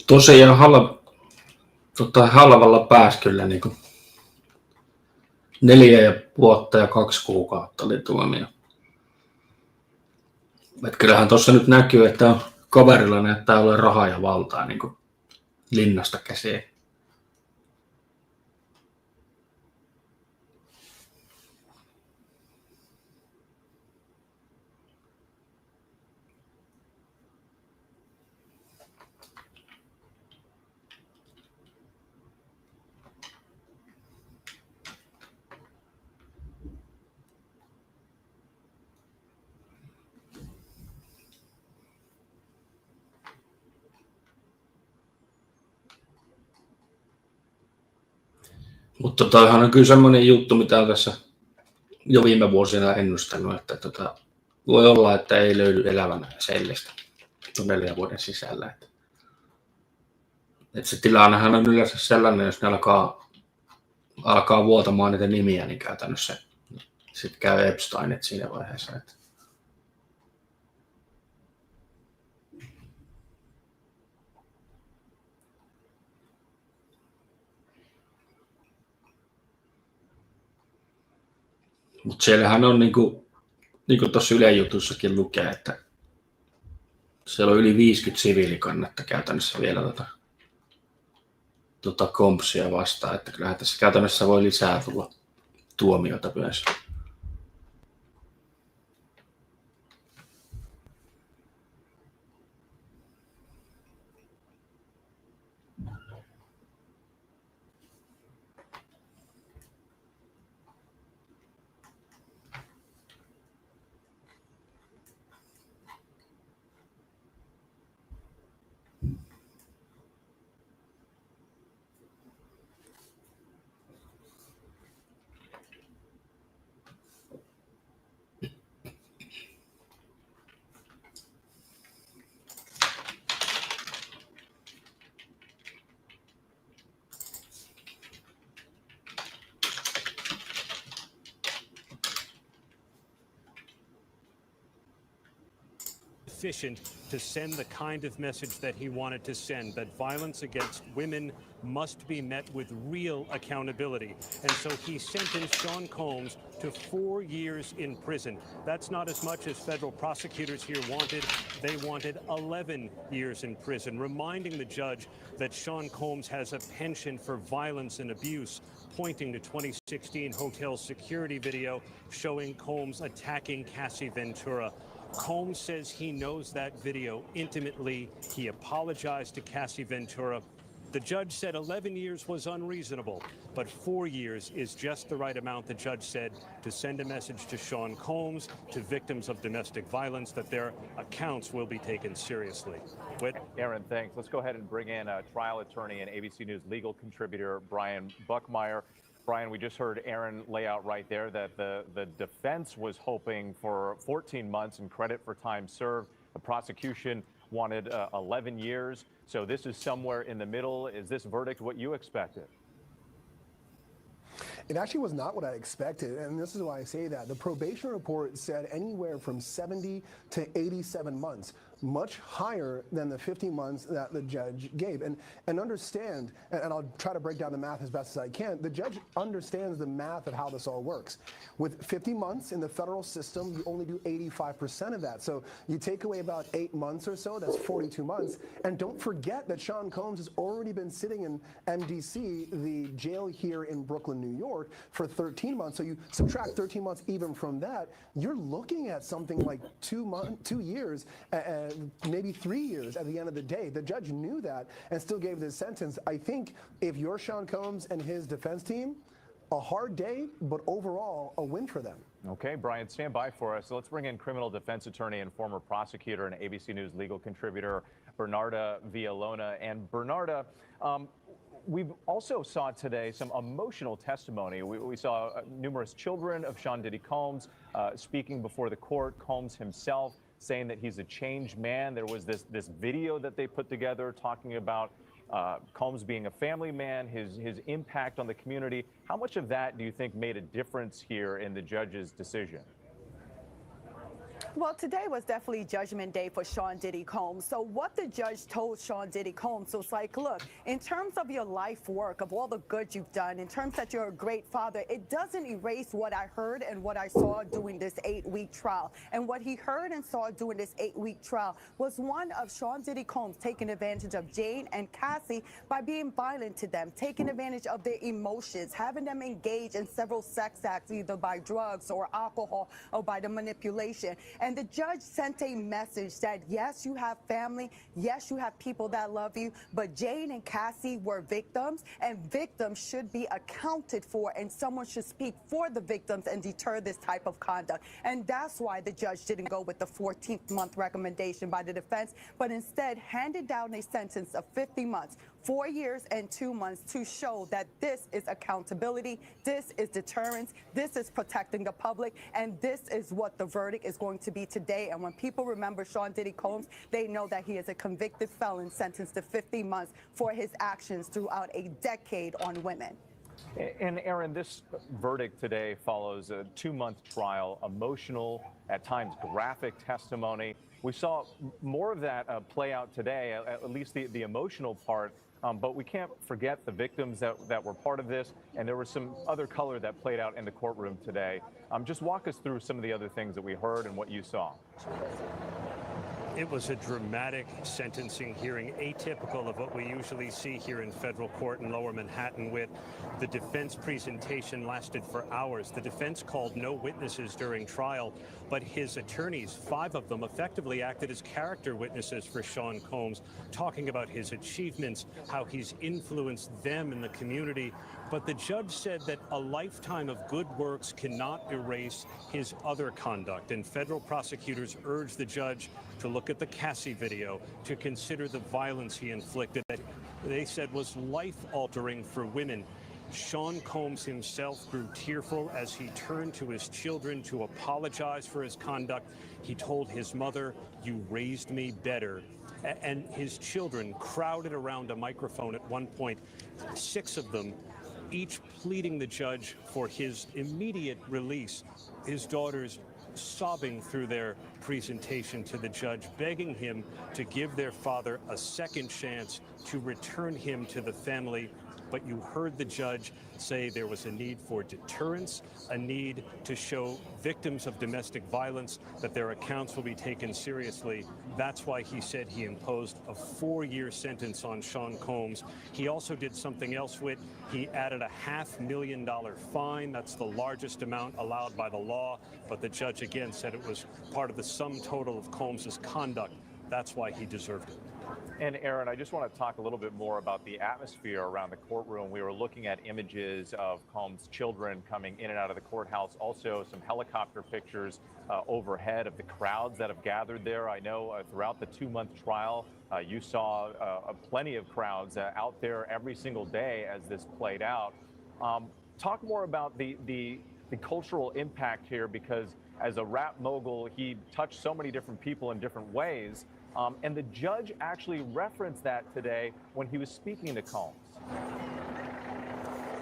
Tosiaan halvalla pääsi kyllä niin kuin 4 vuotta ja 2 kuukautta oli tuomio. Et kyllähän tuossa nyt näkyy, että kaverilla näyttää olevan rahaa ja valtaa niin kuin linnasta käsiin. Mutta toihan on kyllä semmoinen juttu, mitä on tässä jo viime vuosina ennustanut, että voi olla, että ei löydy elävänä sellistä 4 vuoden sisällä. Että se tilannehan on yleensä sellainen, jos ne alkaa vuotamaan niitä nimiä, niin käytännössä sitten käy Epsteinit siinä vaiheessa. Mutta siellähän on niin kuin tuossa Ylen jutussakin lukee, että siellä on yli 50 siviilikannetta käytännössä vielä kompsia vastaan, että kyllähän tässä käytännössä voi lisää tulla tuomioita myös. Sufficient to send the kind of message that he wanted to send, that violence against women must be met with real accountability. And so he sentenced Sean Combs to 4 years in prison. That's not as much as federal prosecutors here wanted. They wanted 11 years in prison, reminding the judge that Sean Combs has a penchant for violence and abuse, pointing to 2016 hotel security video showing Combs attacking Cassie Ventura. Combs says he knows that video intimately. He apologized to Cassie Ventura. The judge said 11 years was unreasonable, but 4 years is just the right amount, the judge said, to send a message to Sean Combs, to victims of domestic violence, that their accounts will be taken seriously. Aaron, thanks. Let's go ahead and bring in a trial attorney and ABC News legal contributor, Brian Buckmeyer. Brian, we just heard Aaron lay out right there that the defense was hoping for 14 months and credit for time served. The prosecution wanted 11 years. So this is somewhere in the middle. Is this verdict what you expected? It actually was not what I expected, and this is why I say that. The probation report said anywhere from 70 to 87 months, much higher than the 50 months that the judge gave. And understand, and I'll try to break down the math as best as I can, the judge understands the math of how this all works. With 50 months in the federal system, you only do 85% of that. So you take away about 8 months or so, that's 42 months. And don't forget that Sean Combs has already been sitting in MDC, the jail here in Brooklyn, New York, for 13 months. So you subtract 13 months even from that, you're looking at something like 2 years, maybe 3 years at the end of the day. The judge knew that and still gave this sentence. I think if you're Sean Combs and his defense team, a hard day, but overall a win for them. Okay, Brian, stand by for us. So let's bring in criminal defense attorney and former prosecutor and ABC News legal contributor, Bernarda Villalona. And Bernarda, we've also saw today some emotional testimony. We saw numerous children of Sean Diddy Combs speaking before the court. Combs himself saying that he's a changed man. There was this video that they put together talking about Combs being a family man, his impact on the community. How much of that do you think made a difference here in the judge's decision? Well, today was definitely Judgment Day for Sean Diddy Combs. So what the judge told Sean Diddy Combs was like, look, in terms of your life work, of all the good you've done, in terms that you're a great father, it doesn't erase what I heard and what I saw during this 8-week trial. And what he heard and saw during this 8-week trial was one of Sean Diddy Combs taking advantage of Jane and Cassie by being violent to them, taking advantage of their emotions, having them engage in several sex acts, either by drugs or alcohol or by the manipulation. And the judge sent a message that, yes, you have family, yes, you have people that love you, but Jane and Cassie were victims, and victims should be accounted for, and someone should speak for the victims and deter this type of conduct. And that's why the judge didn't go with the 14th month recommendation by the defense, but instead handed down a sentence of 50 months, 4 years and 2 months, to show that this is accountability, this is deterrence, this is protecting the public, and this is what the verdict is going to be today. And when people remember Sean Diddy Combs, they know that he is a convicted felon sentenced to 50 months for his actions throughout a decade on women. And Aaron, this verdict today follows a 2-month trial, emotional, at times graphic testimony. We saw more of that play out today, at least the emotional part. But we can't forget the victims that were part of this, and there was some other color that played out in the courtroom today. Just walk us through some of the other things that we heard and what you saw. It was a dramatic sentencing hearing, atypical of what we usually see here in federal court in Lower Manhattan. With the defense presentation lasted for hours. The defense called no witnesses during trial, but his attorneys, 5 of them, effectively acted as character witnesses for Sean Combs, talking about his achievements, how he's influenced them in the community. But the judge said that a lifetime of good works cannot erase his other conduct, and federal prosecutors urged the judge to look at the Cassie video, to consider the violence he inflicted that they said was life-altering for women. Sean Combs himself grew tearful as he turned to his children to apologize for his conduct. He told his mother, "You raised me better." And his children crowded around a microphone at one point, 6 of them, each pleading the judge for his immediate release. His daughters sobbing through their presentation to the judge, begging him to give their father a second chance to return him to the family. But you heard the judge say there was a need for deterrence, a need to show victims of domestic violence that their accounts will be taken seriously. That's why he said he imposed a 4-year sentence on Sean Combs. He also did something else with, he added a $500,000 fine. That's the largest amount allowed by the law. But the judge again said it was part of the sum total of Combs's conduct. That's why he deserved it. And Aaron, I just want to talk a little bit more about the atmosphere around the courtroom. We were looking at images of Combs' children coming in and out of the courthouse, also some helicopter pictures overhead of the crowds that have gathered there. I know throughout the 2-month trial, you saw plenty of crowds out there every single day as this played out. Talk more about the cultural impact here, because as a rap mogul, he touched so many different people in different ways. And the judge actually referenced that today when he was speaking to Combs.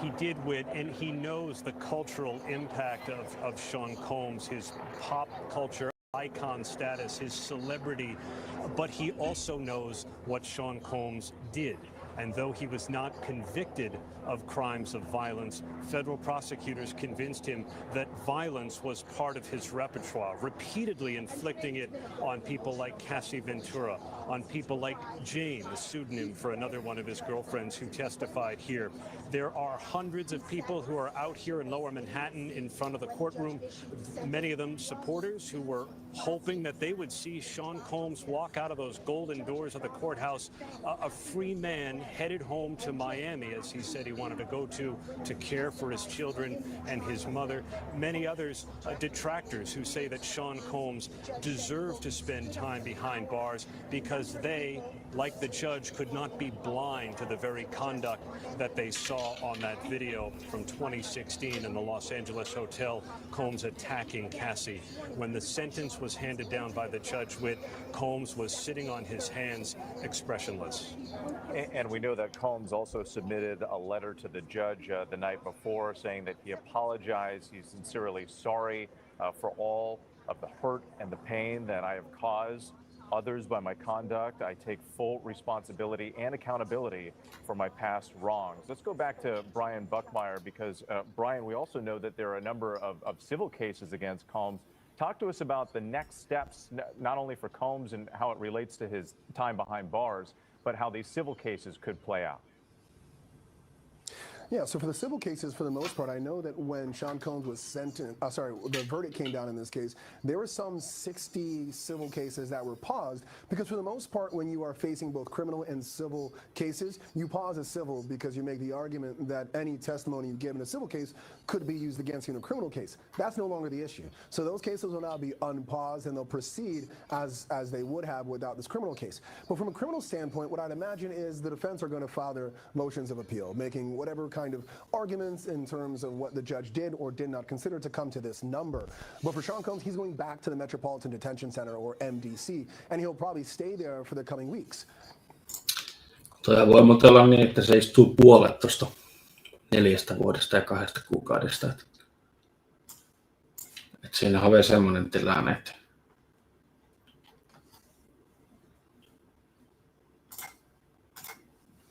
He did, and he knows the cultural impact of Sean Combs, his pop culture icon status, his celebrity, but he also knows what Sean Combs did. And though he was not convicted of crimes of violence, federal prosecutors convinced him that violence was part of his repertoire, repeatedly inflicting it on people like Cassie Ventura, on people like Jane, the pseudonym for another one of his girlfriends who testified here. There are hundreds of people who are out here in Lower Manhattan in front of the courtroom, many of them supporters who were hoping that they would see Sean Combs walk out of those golden doors of the courthouse a free man headed home to Miami, as he said he wanted to go to care for his children and his mother. Many others, detractors, who say that Sean Combs deserved to spend time behind bars because they, like the judge, could not be blind to the very conduct that they saw on that video from 2016 in the Los Angeles hotel, Combs attacking Cassie. When the sentence was handed down by the judge, Combs was sitting on his hands, expressionless. And And we know that Combs also submitted a letter to the judge the night before saying that he apologized. He's sincerely sorry for all of the hurt and the pain that I have caused others by my conduct. I take full responsibility and accountability for my past wrongs. Let's go back to Brian Buckmeyer because, Brian, we also know that there are a number of civil cases against Combs. Talk to us about the next steps, not only for Combs and how it relates to his time behind bars, but how these civil cases could play out. Yeah, so for the civil cases, for the most part, I know that when Sean Combs was sentenced, the verdict came down in this case, there were some 60 civil cases that were paused because for the most part, when you are facing both criminal and civil cases, you pause a civil because you make the argument that any testimony you give in a civil case could be used against you in a criminal case. That's no longer the issue. So those cases will now be unpaused and they'll proceed as they would have without this criminal case. But from a criminal standpoint, what I'd imagine is the defense are going to file their motions of appeal, making whatever kind of arguments in terms of what the judge did or did not consider to come to this number. But for Sean Combs, he's going back to the Metropolitan Detention Center, or MDC, and he'll probably stay there for the coming weeks. Toi voi muuten olla niin, että se istuu puolet tuosta 4 vuodesta ja 2 kuukaudesta. Et siinä on semmoinen tilanne, että